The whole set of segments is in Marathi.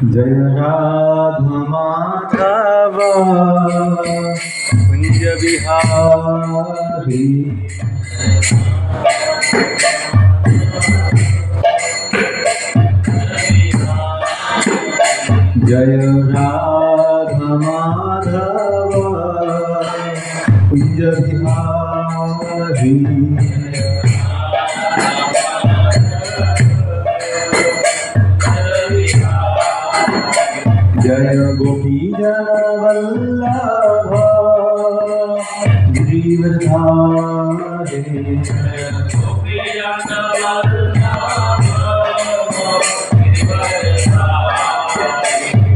जय राधा माधव कुंज बिहारी। जय राधा माधव कुंज बिहारी। जय गोपी जन वल्लभ गिरिवरधारी।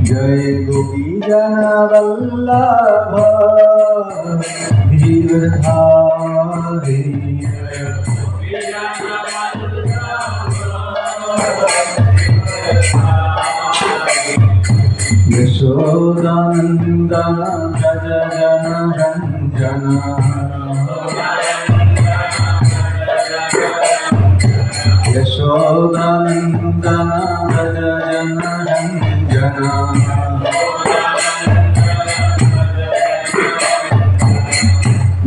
जय गोपी जन वल्लभ गिरिवरधारी। यशोदानन्दन भज जन रञ्जन। यशोदानन्दन भज जन रञ्जन।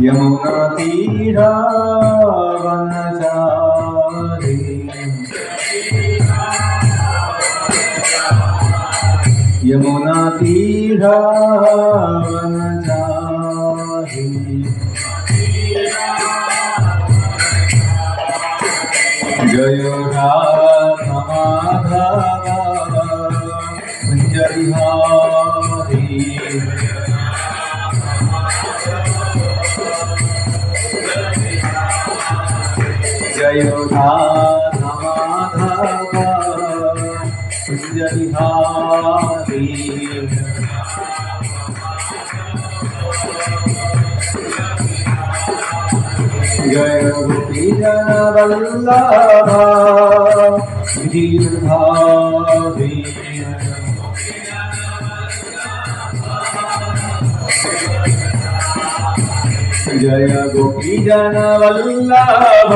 यमुना तीरा वनचारी। यमुना तीरा वनचारी। जय राधा माधव कुंज बिहारी। जय राधा माधव कुंज बिहारी। जय गोपी जन वल्लभ गिरिवरधारी। जय गोपी जन वल्लभ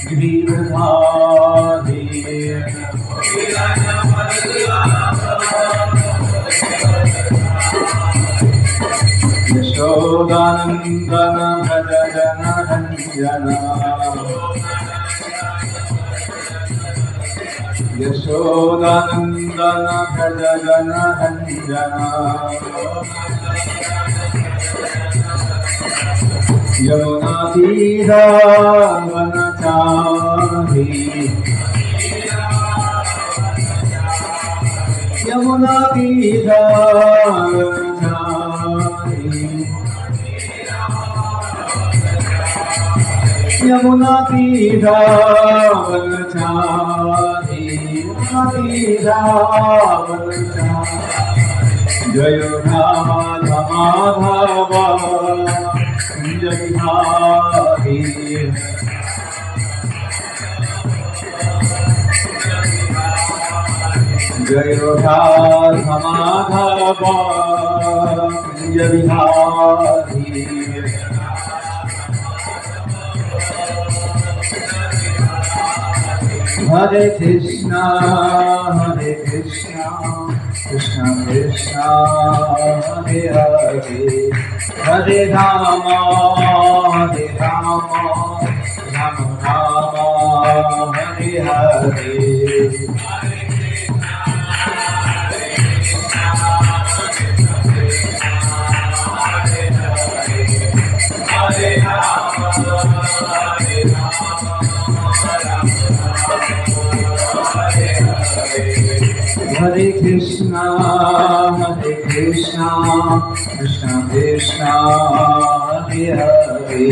गिरिवरधारी। यशोदानन्दन भज जन रञ्जन। यशोदानन्दन भज जन रञ्जन। यमुना तीरा वनचारी। यमुना तीरा वनचारी। यमुना तीरा वनचारी। यमुना तीरा वनचारी। जय राधा माधव कुंज बिहारी। जय राधा माधव कुंज बिहारी। हरे कृष्णा कृष्ण कृष्ण हरे हरे। हरे राम राम राम हरे हरे। हरे कृष्णा कृष्ण कृष्ण हरे हरे।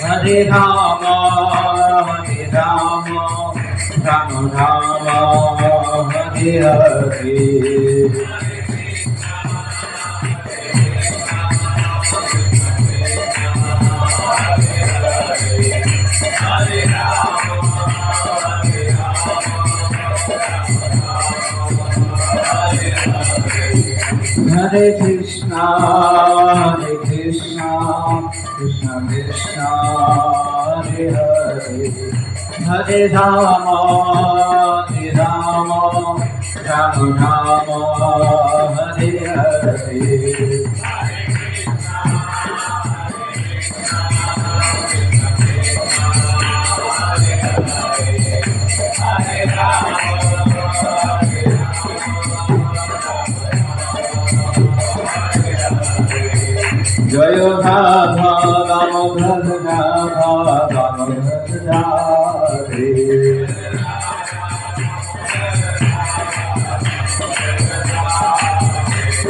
हरे Ram Ram Ram Hare Hare. Hare Krishna Krishna Krishna Hare Hare Hare Rama Ram Rama Hare Hare Jai Radha Damodar Radha Damodar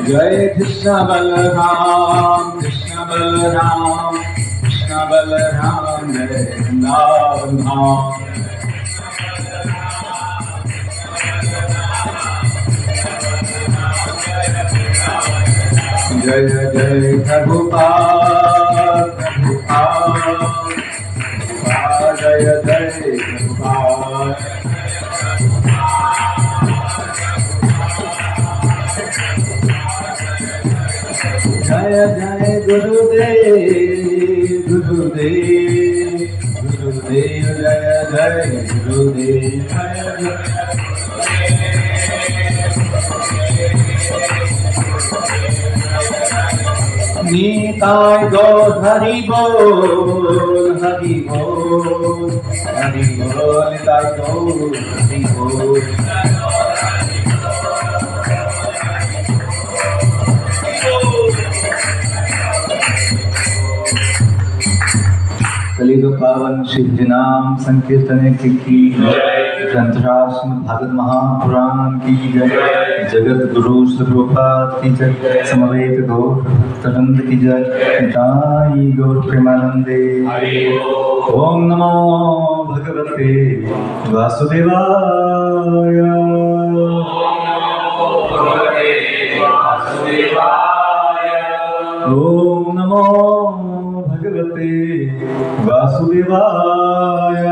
Jai Krishna Balaram Krishna Balaram Krishna Balaram Vrindavan Jai Jai Prabhupada Prabhupada Jai Jai Prabhupada Jai Jai Gurudev Gurudev Gurudev Jai Jai Gurudev Nitai Gaur Hari Bol Hari Bol Hari Bol Nitai Gaur Hari Bol कलियुग पावन शिव नाम संकीर्तन की ग्रंथराज भागवत महापुराण की जय जगत गुरु श्री प्रभुपाद की जय समवेत गौर भक्तवृंद की जय निताई गौर प्रेमानंदे ओम नमो भगवते वासुदेवाय ओम नमो भगवते वासुदेवाय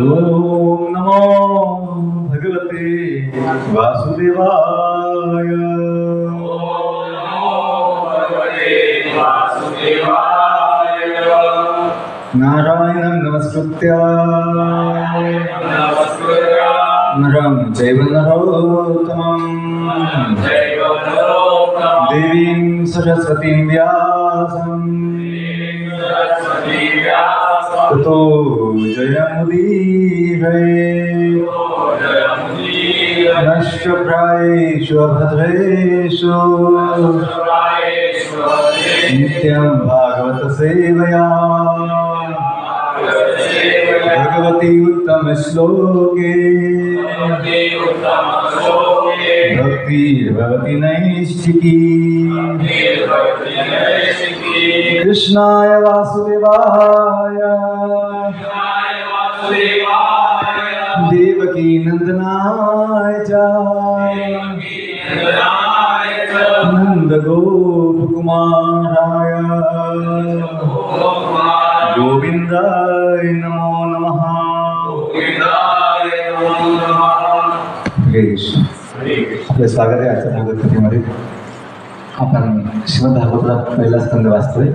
ओम नमो भगवते वासुदेवाय नारायणं नमस्कृत्य नरं चैव नरोत्तमं देवीं सरस्वतीं व्यासं ततो जयमुदीरये नष्टप्रायेषु अभद्रेषु नित्यं भागवत सेवया भगवती उत्तम श्लोके भक्ति भगवती नैष्ठिकी कृष्णाय वासुदेवाय देवकी नंदनाय च नंद गोपकुमाराय गोविंदाय नमो नमः आपले स्वागत आहे आजच्या भागवत कथेमध्ये. आपण श्रीमद भागवतला पहिला स्कंद वाचतोय.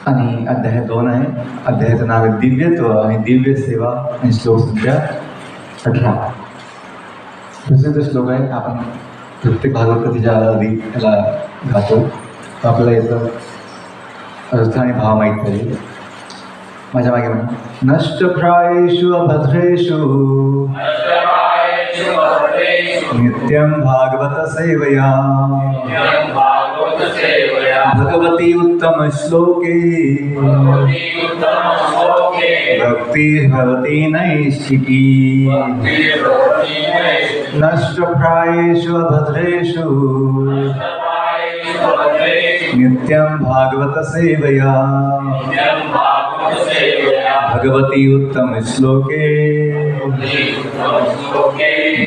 आणि अध्याय 2 आहे. अध्यायाचं नाव आहे दिव्यत्व आणि दिव्य सेवा आणि श्लोक संख्या 18. प्रसिद्ध श्लोक आहे. आपण प्रत्येक भागवत कथेच्या आधी याला गातो तर आपल्याला याचं अर्थ आणि भाव माहीत पाहिजे. माझ्या मागे म्हणा नष्टप्रायेषु अभद्रेषु नित्यं भागवत सेवया भगवती उत्तम श्लोके भक्ति भवती नैष्ठिकी नष्टप्रायेषु अभद्रेषु नित्यं भागवत सेवया भगवती उत्तम श्लोके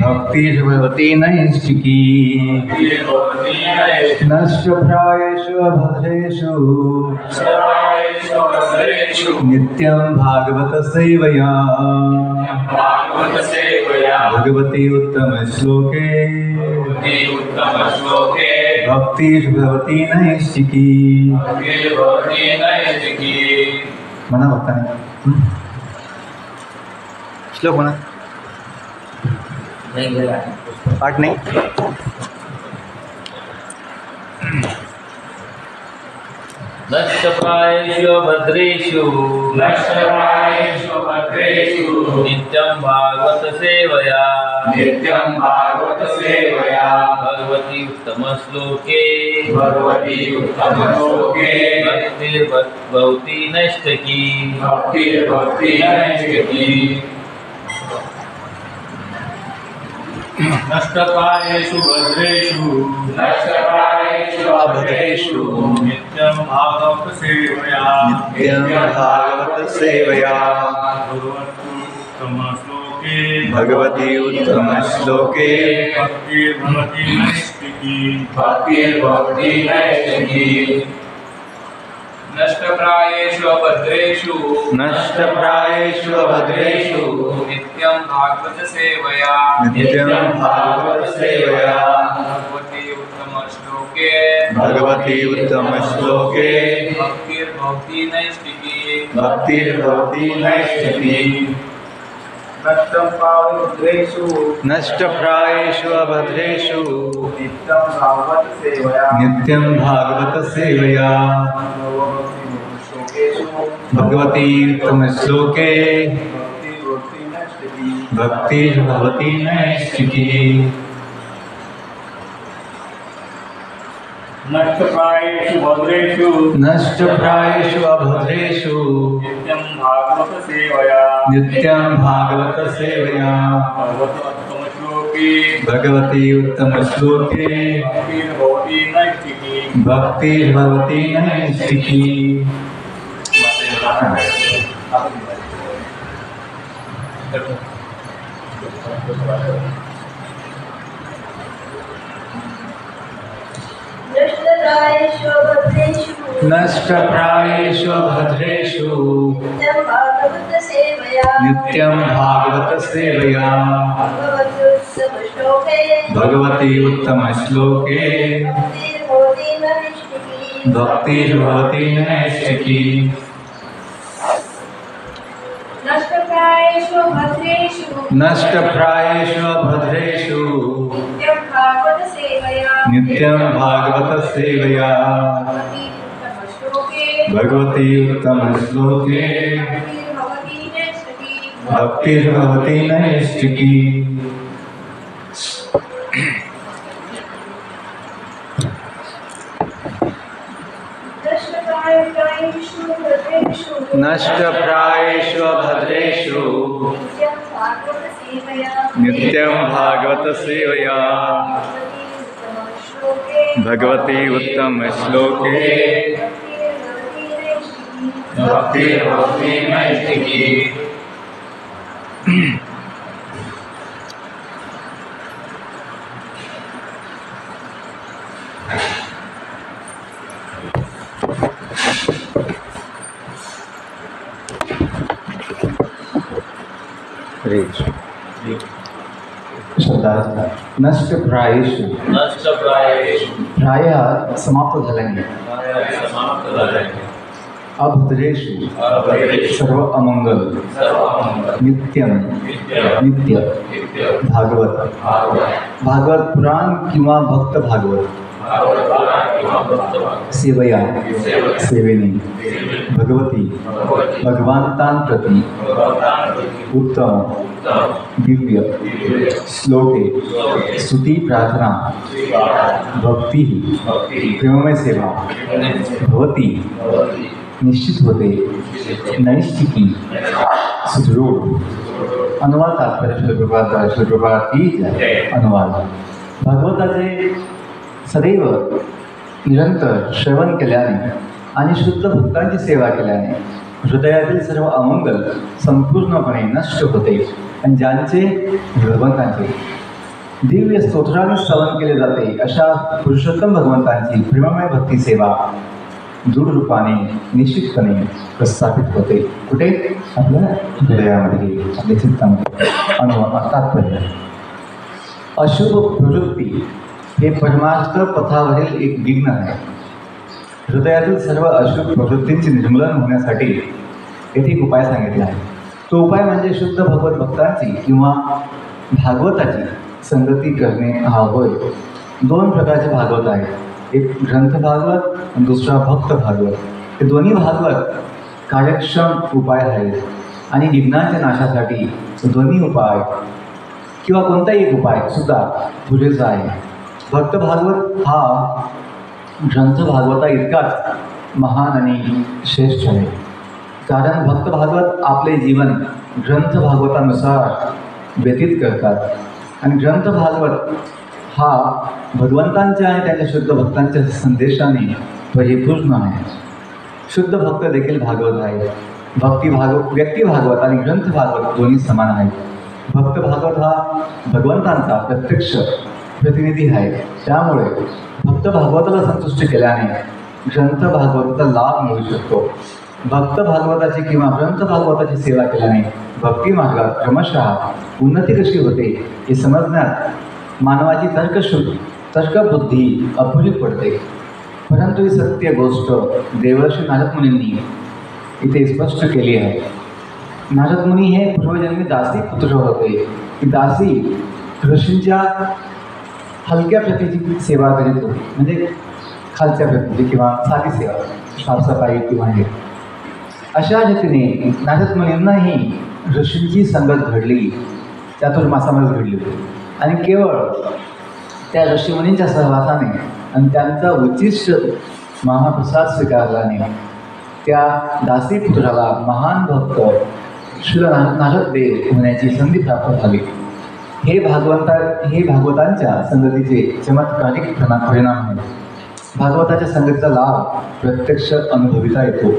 भक्ति भवती नैष्ठिकी नष्टप्रायेषु अभद्रेषु नित्यं भागवत सेवया भगवती उत्तम श्लोके भक्ति उत्तम श्लोके भक्ति भवती नैष्टिकी भक्ति नैष्टिकी म्हणा भक्ताने श्लोक म्हणा पाठ नाही नष्टप्रायेषु भद्रेषु नित्यं भागवत सेवया भगवती उत्तम श्लोके भक्तिर्भवति नैष्टिकी नष्टप्रायेषु भद्रेषु अभद्रेषु नित्यं भागवत सेवया भगवती उत्तम श्लोके भक्तिर्भवति नैष्टिकी नष्टप्रायेषु अभद्रेषु नित्यं भागवत सेवया भगवती उत्तम श्लोके भक्तिर्भवति नैष्टिकी नष्टप्रायेषु अभद्रेषु नित्यं भागवत सेवया भगवती उत्तम श्लोके भक्तिर्भवति नैष्टिकी नष्टप्रायेषु अभद्रेषु नित्यं भागवत सेवया भगवती उत्तम श्लोके भक्तिर्भवति नैष्टिकी नष्टप्रायेषु भद्रेषु नित्यं भागवत सेवया भगवती उत्तम श्लोके भक्तिर्भवति नैष्टिकी नष्टप्रायेषु भद्रेषु नित्यं भागवत सेवया भगवती उत्तम श्लोके भक्तिर्भवति नैष्टिकी नष्टप्रायेषु भद्रेषु नित्यं भागवत सेवया भगवती उत्तम श्लोके भक्तिर्भवति नैष्टिकी नष्टप्रायेषु प्रायः समाप्त झाल्याने अभद्रेषु सर्व अमंगल नित्य भागवत पुराण किंवा भक्त भागवत सेवया सेवेने भगवती भगवंतांप्रती उत्तम दिव्य श्लोके स्तुति प्रार्थना भक्ति प्रेममय सेवा भवती निश्चित होते नैष्टिकी सुदृढ अनुवाद तात्पर्य श्लोकपाठ की अनुवाद भागवताचे सदैव निरंतर श्रवण केल्याने आणि शुद्ध भक्तांची सेवा केल्याने हृदयातील सर्व अमंगल संपूर्णपणे नष्ट होते आणि ज्यांचे भगवंतांचे दिव्य स्तोत्राने स्तवन केले जाते अशा पुरुषोत्तम भगवंतांची प्रेममय भक्ती सेवा दृढ रूपाने निश्चितपणे प्रस्थापित होते. कुठे? आपल्या हृदयामध्ये, आपल्या चित्तामध्ये. अनुवाद तात्पर्य: अशुभ प्रवृत्ती हे परमार्थ पथावरील एक विघ्न आहे. हृदयातील सर्व अशुभ प्रवृत्तींचे निर्मूलन होण्यासाठी येथे एक उपाय सांगितला आहे. तो उपाय म्हणजे शुद्ध भगवत भक्तांची किंवा भागवताची संगती करणे हा होय. दोन प्रकारचे भागवत आहेत, एक ग्रंथ भागवत आणि दुसरा भक्त भागवत. हे दोन्ही भागवत कार्यक्षम उपाय आहेत आणि विघ्नांच्या नाशासाठी दोन्ही उपाय किंवा कोणताही एक उपाय सुद्धा पुरेसा आहे. भक्त भागवत हा ग्रंथ भागवता इतकाच महान आणि श्रेष्ठ आहे. कारण भक्त भागवत आपले जीवन ग्रंथ भागवतानुसार व्यतीत करतात आणि ग्रंथ भागवत हा भगवंतांच्या आणि त्यांच्या शुद्ध भक्तांच्या संदेशाने परिपूर्ण आहे. शुद्ध भक्त देखील भागवत आहे. व्यक्ती भागवत आणि ग्रंथ भागवत दोन्ही समान आहेत. भक्त भागवत हा भगवंतांचा प्रत्यक्ष प्रतिनिधी आहे. त्यामुळे भक्त भागवताला संतुष्ट केल्याने ग्रंथ भागवताचा लाभ मिळू शकतो. भक्त भागवताची किंवा ग्रंथ भागवताची सेवा केल्याने भक्ती मार्गात क्रमशः उन्नती कशी होते हे समजण्यात मानवाची तर्कबुद्धी अपुरी पडते. परंतु ही सत्य गोष्ट देवर्षी नारद मुनींनी इथे स्पष्ट केली आहे. नारद मुनी हे पूर्वजन्मी दासी पुत्र होते. की दासी ऋषींच्या हलक्या प्रतीची सेवा करीत होती, म्हणजे खालच्या प्रतीची किंवा साधी सेवा, साफसफाई किंवा हे. अशा रीतीने नारद मुनींनाही ऋषींची संगत घडली, चातुर्मासामध्ये घडली होती आणि केवळ त्या ऋषीमुनींच्या सहवासाने आणि त्यांचा उच्चिष्ट महाप्रसाद स्वीकारल्याने त्या दासीपुत्राला महान भक्त श्री नारद देव होण्याची संधी प्राप्त झाली. हे भागवतांच्या संगतीचे चमत्कारिक परिणाम आहे. भागवताच्या संगतीचा लाभ प्रत्यक्ष अनुभविता येतो.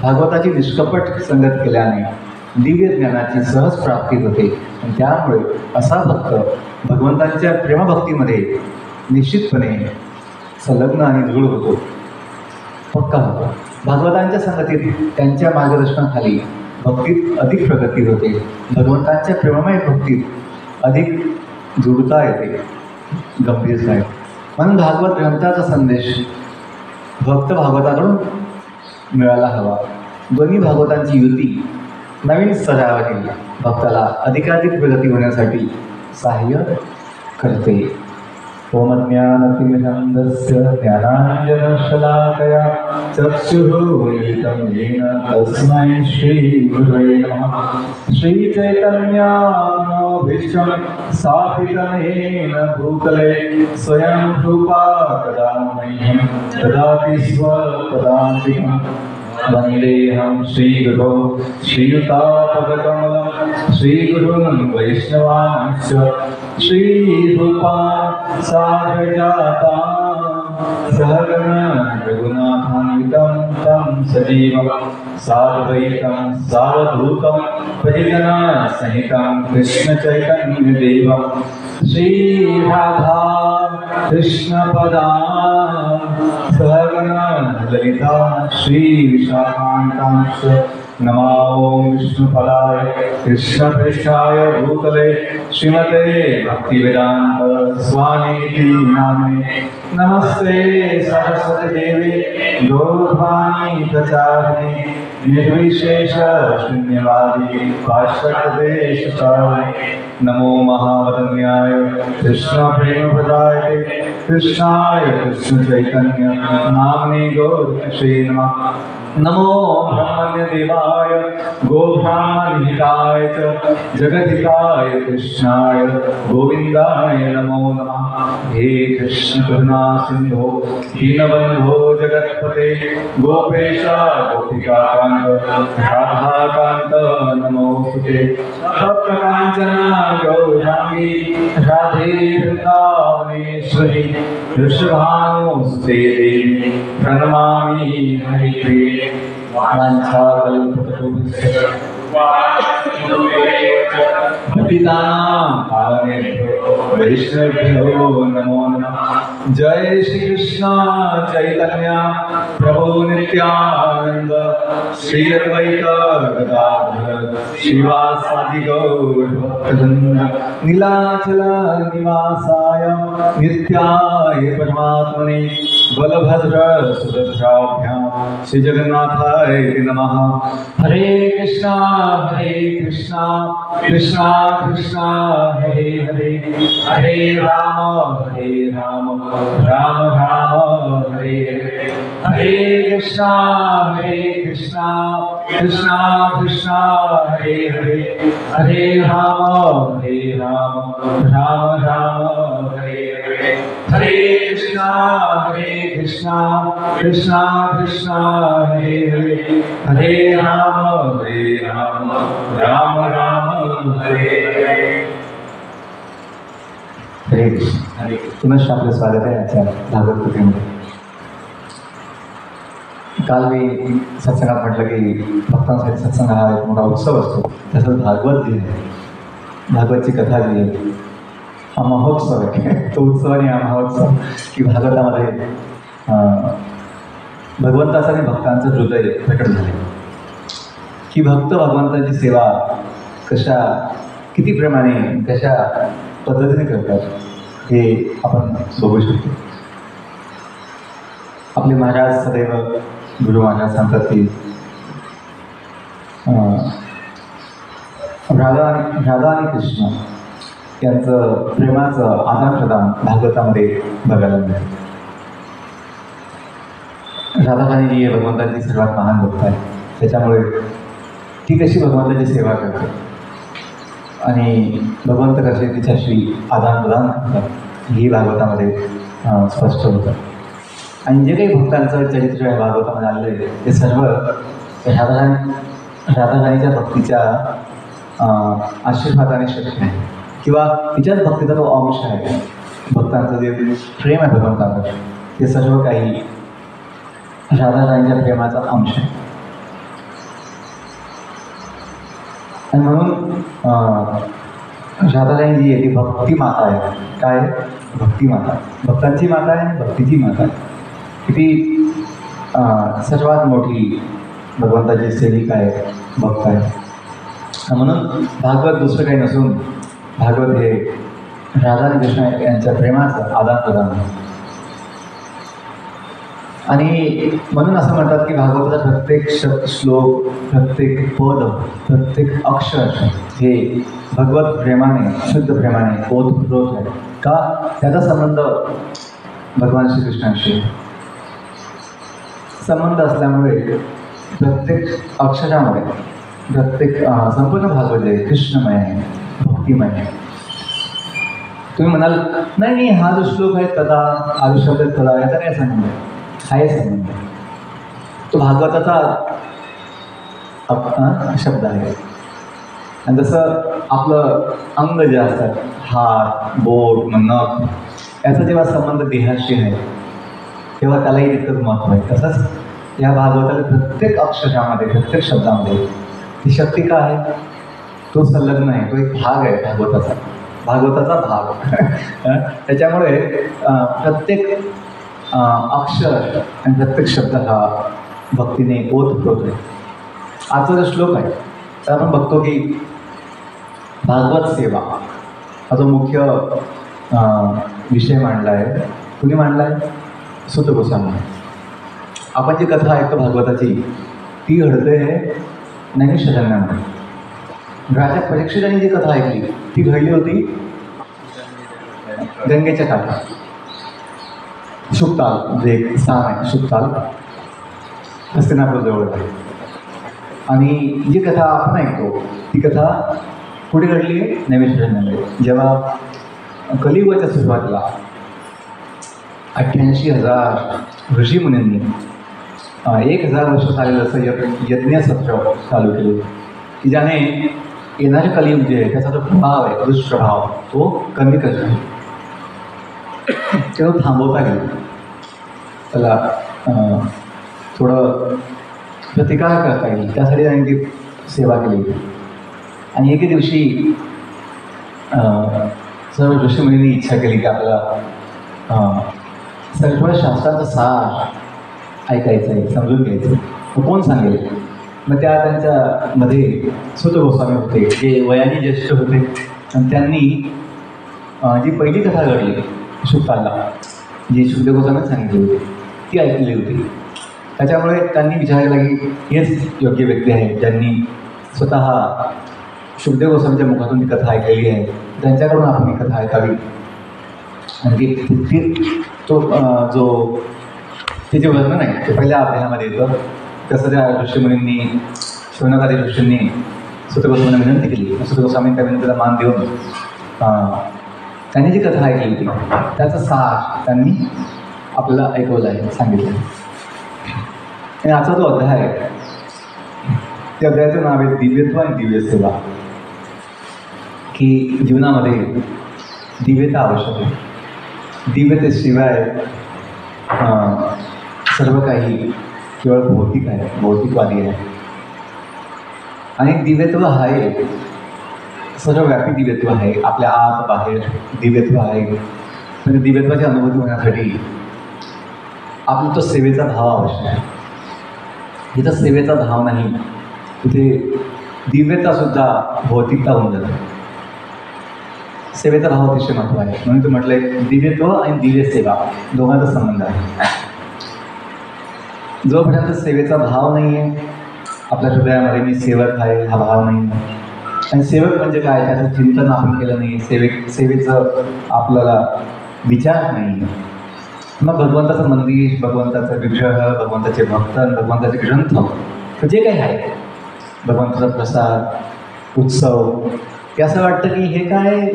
भागवताची निष्कपट संगत केल्याने दिव्य ज्ञानाची सहज प्राप्ती होते आणि त्यामुळे असा भक्त भगवंतांच्या प्रेमभक्तीमध्ये निश्चितपणे संलग्न आणि दृढ होतो, पक्का होतो. भागवतांच्या संगतीत त्यांच्या मार्गदर्शनाखाली भक्तीत अधिक प्रगती होते. भगवंतांच्या प्रेममय भक्तीत अधिक दृढता येते, गंभीरता आहे. म्हणून भागवत ग्रंथाचा संदेश भक्त भागवताकडून मिळायला हवा. दोन्ही भागवतांची युती नवीन स्तरावरील भक्ताला अधिकाधिक प्रगती होण्यासाठी सहाय्य करते. ओमज्ञानतिमिरन्धस्य ज्ञानाञ्जनशलाकया चक्षुरुन्मिलितं येन तस्मै श्रीगुरवे नमः. श्रीचैतन्यामनोभीष्टं स्थापितं येन भूतले स्वयं रूपा कदा मह्यं ददाति स्वपदान्तिकम्. वन्देऽहं श्रीगुरो श्रीयुतापदकमलं श्रीगुरून् वैष्णवांश्च श्रीरूपान् साग्रजातां सहगण रघुनाथान्वितं तं सजीवं साद्वैतं सावधूतं परिजनसहितं कृष्णचैतन्यदेवं श्रीराधा कृष्णपदां सहगण ललिता श्रीविशाखान्तांश्च. नमो विष्णुपदाय कृष्णप्रेष्ठाय भूतले श्रीमते भक्तिवेदान्त स्वामीति नामिने. नमस्ते सरस्वती देवी गौरवाणी प्रचारिणे निर्विशेष शून्यवादी पाश्चात्यदेशतारिणे. नमो महावदन्याय कृष्णप्रेमप्रदायते कृष्णाय कृष्णचैतन्य नाम्ने गौरक्षे नमः. नमो ब्रह्मण्यदेवाय गोब्राह्मणहिताय च जगद्हिताय कृष्णाय गोविन्दाय नमो नमः. हे कृष्ण करुणा सिन्धो दीनबन्धो जगत्पते गोपेश गोपिकाकान्त राधाकान्त नमोस्तुते. तप्तकाञ्चन गौराङ्गी राधे वृन्दावनेश्वरी वृषभानुसुते देवी प्रणमामि हरिप्रिये. वाञ्छाकल्पतरुभ्यश्च पतितानां पावनेभ्यो वैष्णवेभ्यो नमो नमः। जय श्री कृष्ण चैतन्य प्रभु नित्यानंद श्री अद्वैत गदाधर श्रीवासादि गौर भक्तवृंद नीलाचल निवासाय नित्याय परमात्मने बलभद्र सुभद्राभ्यां श्री जगन्नाथाय नमः। हरे कृष्णा कृष्णा कृष्णा हरे हरे, हरे राम राम राम हरे हरे। हरे कृष्णा कृष्णा कृष्णा हरे हरे, हरे राम राम हरे हरे। हरे कृष्णा कृष्णा कृष्णा हरे हरे, हरे राम राम हरे हरे। हरे कृष्ण। पुनश्च आपलं स्वागत आहे आजच्या भागवत कथेमध्ये. काल मी सत्संगात म्हटलं की भक्तांसाठी सत्संग हा एक मोठा उत्सव असतो. तसंच भागवत जी आहे, भागवतची कथा जी आहे, हा महोत्सव आहे. तो उत्सव आणि हा महोत्सव की भागवतामध्ये भगवंताचं आणि भक्तांचं हृदय प्रकट झाले की भक्त भगवंताची सेवा किती प्रेमाने कशा पद्धतीने करतात हे आपण बघू शकतो. आपले महाराज सदैव गुरु महाराज सांगतात की राधा आणि कृष्ण यांचं प्रेमाचं आदान-प्रदान भागवतामध्ये बघायला मिळतं. राधाराणी जी आहे भगवंताची सर्वात महान भक्त आहे, त्याच्यामुळे ती कशी भगवंताची सेवा करते आणि भगवंत कसे तिच्याशी आदान-प्रदान करतात ही भागवतामध्ये स्पष्ट होतं. आणि जे काही भक्तांचं चरित्र आहे भागवतामध्ये आलेलं आहे ते सर्व राधाराणीच्या भक्तीच्या आशीर्वादाने शक्य आहे किंवा तिच्याच भक्तीचा तो अंश आहे. भक्तांचं जे प्रेम आहे भगवंतावर ते सर्व काही राधाराणीच्या प्रेमाचा अंश आहे. आणि म्हणून राधाराणी जी आहे ती भक्ती माता आहे. काय भक्ती माता, भक्तांची माता आहे आणि भक्तीची माता आहे. किती सर्वात मोठी भगवंताची सेविका आहे, भक्त आहे. म्हणून भागवत दुसरं काही नसून भागवत हे राधा आणि कृष्ण यांच्या प्रेमाचं आदान-प्रदान आहे. आणि म्हणून असं म्हणतात की भागवताचा प्रत्येक श्लोक, प्रत्येक पद, प्रत्येक अक्षर हे भगवत प्रेमाने, शुद्ध प्रेमाने ओतप्रोत आहे. का त्याचा संबंध भगवान श्रीकृष्णांशी संबंध असल्यामुळे प्रत्येक अक्षरामुळे प्रत्येक संपूर्ण भागवत आहे कृष्णमय आहे, भक्तिमय आहे. तुम्ही म्हणाल नाही हा जो श्लोक आहे तदा, हा जो शब्द आहे तदा, याचा काय संबंध आहे? आहे संबंध. तो भागवताचा शब्द आहे. आणि जसं आपलं अंग जे असतात, हात, बोट, नख, याचा जेव्हा संबंध देहाशी आहे तेव्हा त्यालाही तितकंच महत्त्व आहे. तसंच या भागवताला प्रत्येक अक्षरामध्ये, प्रत्येक शब्दामध्ये ती शक्ती का आहे? तो संलग्न आहे, तो एक भाग आहे भागवताचा भाग. त्याच्यामुळे प्रत्येक अक्षर आणि प्रत्येक शब्द हा भक्तीने ओतप्रोत आहे. आजचा जो श्लोक आहे तर आपण बघतो की भागवत सेवा हा जो मुख्य विषय मांडला आहे. कुणी मांडला आहे? सुत गोस्वामी. आपण जी कथा ऐकतो भागवताची ती घडते नैमिषारण्यामध्ये. राजा परीक्षितांनी जी कथा ऐकली ती घडली होती गंगेच्या काठात. शुकताल म्हणजे एक स्थान आहे, शुकताल हस्तिनापूर जवळ आहे. आणि जी कथा आपण ऐकतो ती कथा कुठे घडली आहे? नैमिषारण्यामध्ये. जेव्हा कलियुगाच्या सुरुवातीला 88,000 ऋषीमुनींनी 1,000 वर्ष चालेलं असं यज्ञसत्र चालू केलं की ज्याने येणारे कलियुग जे आहे त्याचा जो प्रभाव आहे, दुष्प्रभाव तो कमी करतो, तो थांबवता गेला. त्याला थोडं प्रतिकार करता येईल त्यासाठी त्यांनी ती सेवा केली. आणि एके दिवशी सर्व ऋषीमुनींनी इच्छा केली की आपल्याला सर्व शास्त्राचा सार ऐकायचं आहे, समजून घ्यायचं आहे. मग कोण सांगेल? मग त्यांच्यामध्ये सुत गोस्वामी होते, जे वयाने ज्येष्ठ होते. आणि त्यांनी जी पहिली कथा घडली शुकाला, जी शुकदेव गोस्वामीच सांगितली होती, ती ऐकलेली होती. त्याच्यामुळे त्यांनी विचार केला की हेच योग्य व्यक्ती आहे, ज्यांनी स्वतः शुकदेव गोस्वामीच्या मुखातून ती कथा ऐकलेली आहे, त्यांच्याकडून आपण ही कथा ऐकावी. आणि ते जे वर्णन आहे ते पहिल्या अध्यायामध्ये येतं. कसं त्या ऋषीमुनींनी, शौनकादी ऋषींनी सुत गोस्वामींना विनंती केली. सुत गोस्वामी त्या विनंतीला मान देऊन त्यांनी जी कथा ऐकली होती त्याचा सार त्यांनी आपल्याला ऐकवलं आहे, सांगितलं आहे. आणि आजचा जो अध्याय आहे त्या अध्यायाचं नाव आहे दिव्यत्व आणि दिव्य सेवा. की जीवनामध्ये दिव्यता आवश्यक आहे. दिव्यतेशिवाय सर्व काही केवळ भौतिक आहे, भौतिकवादी आहे. आणि दिव्यत्व आहे, सर्वव्यापी दिव्यत्व आहे, आपल्या आत बाहेर दिव्यत्व आहे. म्हणजे दिव्यत्वाची अनुभूती होण्यासाठी आपला तो सेवेचा भाव आवश्यक आहे. जिथं सेवेचा भाव नाही तिथे दिव्यतासुद्धा भौतिकता होऊन जाते. सेवेचा भाव अतिशय महत्त्व आहे. म्हणून तू म्हटलंय दिव्यत्व आणि दिव्य सेवा दोघांचा संबंध आहे. जोपर्यंत सेवेचा भाव नाही आहे आपल्या हृदयामध्ये, मी सेवक आहे हा भाव नाही आहे, आणि सेवक म्हणजे काय त्याचं चिंतन आपण केलं नाही, सेवेचं आपल्याला विचार नाही, मग भगवंताचं मंदिर, भगवंताचं विग्रह, भगवंताचे भक्त, भगवंताचे ग्रंथ, जे काही आहे, भगवंताचा प्रसाद, उत्सव, ते असं वाटतं की हे काय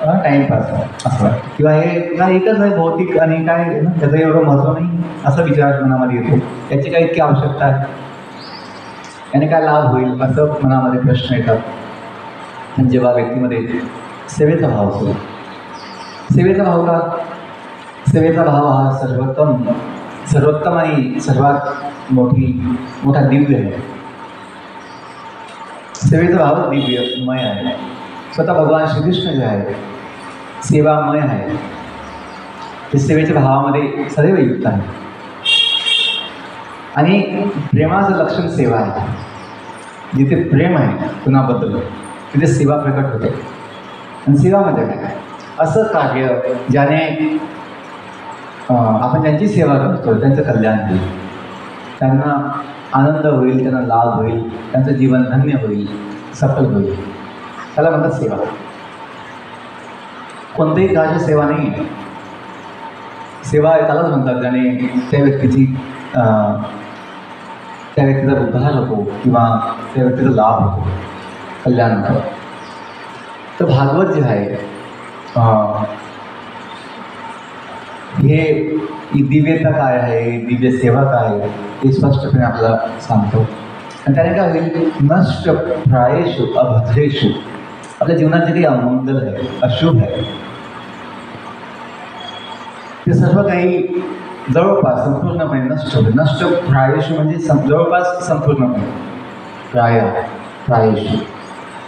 टाईमपास असं वाटतं, किंवा हे काय एकच आहे भौतिक आणि काय त्याचं एवढं महत्त्व नाही, असा विचार मनामध्ये येतो. याची काय इतकी आवश्यकता आहे, याने काय लाभ होईल, असं मनामध्ये प्रश्न येतात. पण जेव्हा व्यक्तीमध्ये सेवेचा भाव असतो, सेवेचा भाव का? सेवेचा भाव हा सर्वोत्तम आणि सर्वात मोठा दिव्य आहे. सेवेचा भाव दिव्यमय आहे. स्वतः भगवान श्रीकृष्ण जे आहे सेवामय आहे, ते सेवेच्या भावामध्ये सदैव युक्त आहे. आणि प्रेमाचं लक्षण सेवा आहे. जिथे प्रेम आहे कुणाबद्दल तिथे सेवा प्रकट होते. आणि सेवा म्हणजे काय? असं कार्य ज्याने आपण ज्यांची सेवा करतो त्यांचं कल्याण होईल, त्यांना आनंद होईल, त्यांना लाभ होईल, त्यांचं जीवन धन्य होईल, सफल होईल, त्याला म्हणतात सेवा. कोणतेही कार्य सेवा नाही आहे. सेवा त्यालाच म्हणतात ज्याने त्या व्यक्तीचा उद्धार होतो किंवा त्या व्यक्तीचा लाभ होतो, कल्याण होतं. तर भागवत जे आहे ही दिव्यता काय आहे, दिव्य सेवा काय आहे हे स्पष्टपणे आपल्याला सांगतो. आणि त्याने काय होईल, नष्ट प्रायेषु अभद्रेषु, आपल्या जीवनात जे काही अमंगल आहे, अशुभ आहे, ते सर्व काही जवळपास संपूर्णपणे नष्ट होते. नष्ट प्रायेषु म्हणजे जवळपास संपूर्णपणे, प्रायेषु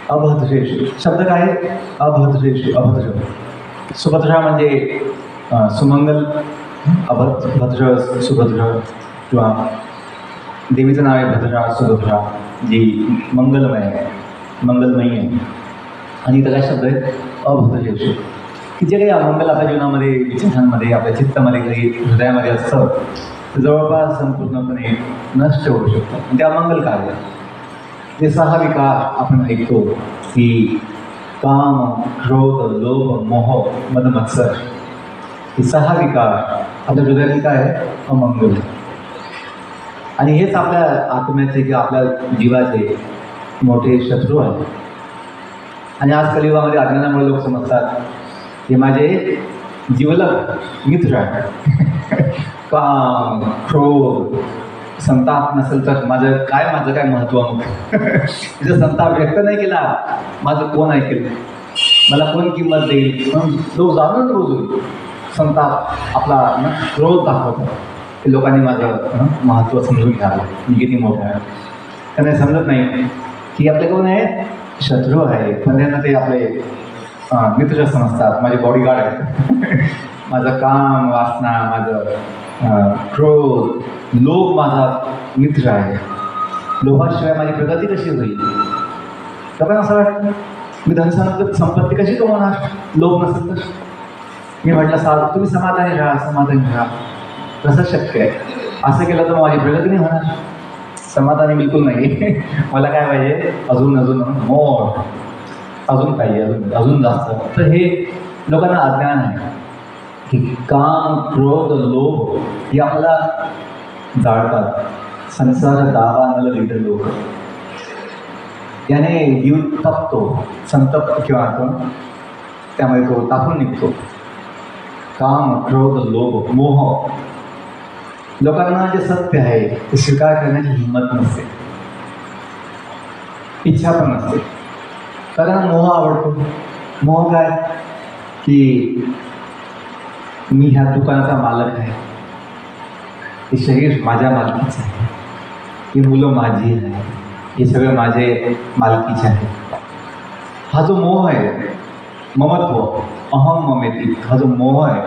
अभद्रेषु. शब्द काय आहे? अभद्रेषु, अभद्र. सुभद्रा म्हणजे सुमंगल, भद्र, सुभद्र, किंवा देवीचं नाव आहे भद्रा, सुभद्रा, जी मंगलमय आहे, मंगलमयी आहे. आणि त्याला शब्द आहे अभद्रेषु, की जे काही अमंगल आपल्या जीवनामध्ये, विचारांमध्ये, आपल्या चित्तामध्ये, काही हृदयामध्ये असतं ते जवळपास संपूर्णपणे नष्ट होऊ शकतं. आणि ते अमंगल कार्य, ते 6 विकार आपण ऐकतो की काम, क्रोध, लोभ, मोह, मद, मत्सर, हे 6 विकार आपल्या हृदयातील काय आहे? अमंगल. आणि हेच आपल्या आत्म्याचे किंवा आपल्या जीवाचे मोठे शत्रू आहेत. आणि आज कलियुगामध्ये अज्ञानामुळे लोक समजतात हे माझे जिवलग मित्र आहे. काम, क्रोध, संताप नसेल तर माझं काय महत्त्व? मग तिथं संताप व्यक्त नाही केला, माझं कोण ऐकेल, मला कोण किंमत देईल? म्हणून जो जाणून रोज संताप आपला क्रोध दाखवतो की लोकांनी माझं महत्त्व समजून घ्यावं, मी किती मोठं आहे. त्यांना समजत नाही की आपले कोण आहे, शत्रू आहे, पण त्यांना ते आपले मित्र समजतात, माझे बॉडीगार्ड आहेत. माझं काम, वासना, माझं क्रोध, लोभ माझा मित्र आहे. लोभाशिवाय माझी प्रगती कशी होईल? तर असं वाटतं मी संपत्ती कशी कमवणार लोभ नसेल तर? मी म्हटलं तुम्ही समाधानी राहा. कसं शक्य आहे? असं केलं तर माझी प्रगती नाही होणार. समाधानी बिलकुल नाही. मला काय पाहिजे? अजून मोर, अजून पाहिजे, अजून जास्त. तर हे लोकांना अज्ञान आहे की काम, क्रोध, लोभ हे आपला जाळतात. संसार दावा न लिहितं लोक, याने जीव तपतो, संतप्त किंवा त्यामध्ये तो तापून निघतो. काम, क्रोध, लोभ, मोह. लोकांना जे सत्य आहे ते स्वीकार करण्याची हिंमत नसते, इच्छा पण नसते. कारण मोह आवडतो. मोह काय की मी ह्या दुकानाचा मालक आहे, हे शरीर माझ्या मालकीचं आहे, ही मुलं माझी आहे, हे सगळं माझे मालकीचे आहे. हा जो मोह आहे, ममत्व, अहम ममेती, हा जो मोह आहे,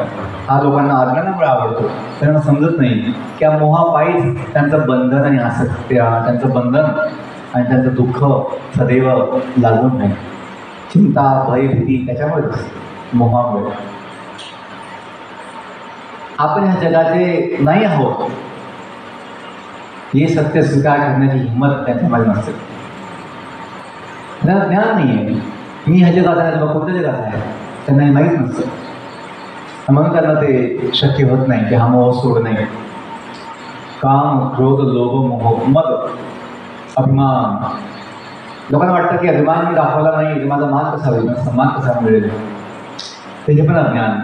हा लोकांना अज्ञानामुळे आवडतो. त्यांना समजत नाही की या मोहापायीच त्यांचं बंधन आणि आसक्त्या, त्यांचं बंधन आणि त्यांचं दुःख सदैव लागून नाही. चिंता, भय, भीती त्याच्यामुळेच, मोहामुळे. आपण ह्या जगाचे नाही आहोत हे सत्य स्वीकार करण्याची हिंमत त्यांच्यामध्ये नसते. त्यांना ज्ञान नाही आहे. मी ह्या जगात आहे, किंवा कोणत्या जगात आहे त्यांना हे माहीत नसतं. म्हणून त्यांना ते शक्य होत नाही की हा मोह सोड नाही. काम, क्रोध, लोभ, मोह, मद, अभिमान. लोकांना वाटतं की अभिमान मी दाखवला नाही तर माझा मान कसा होईल, सन्मान कसा मिळेल. तर हे पण अज्ञान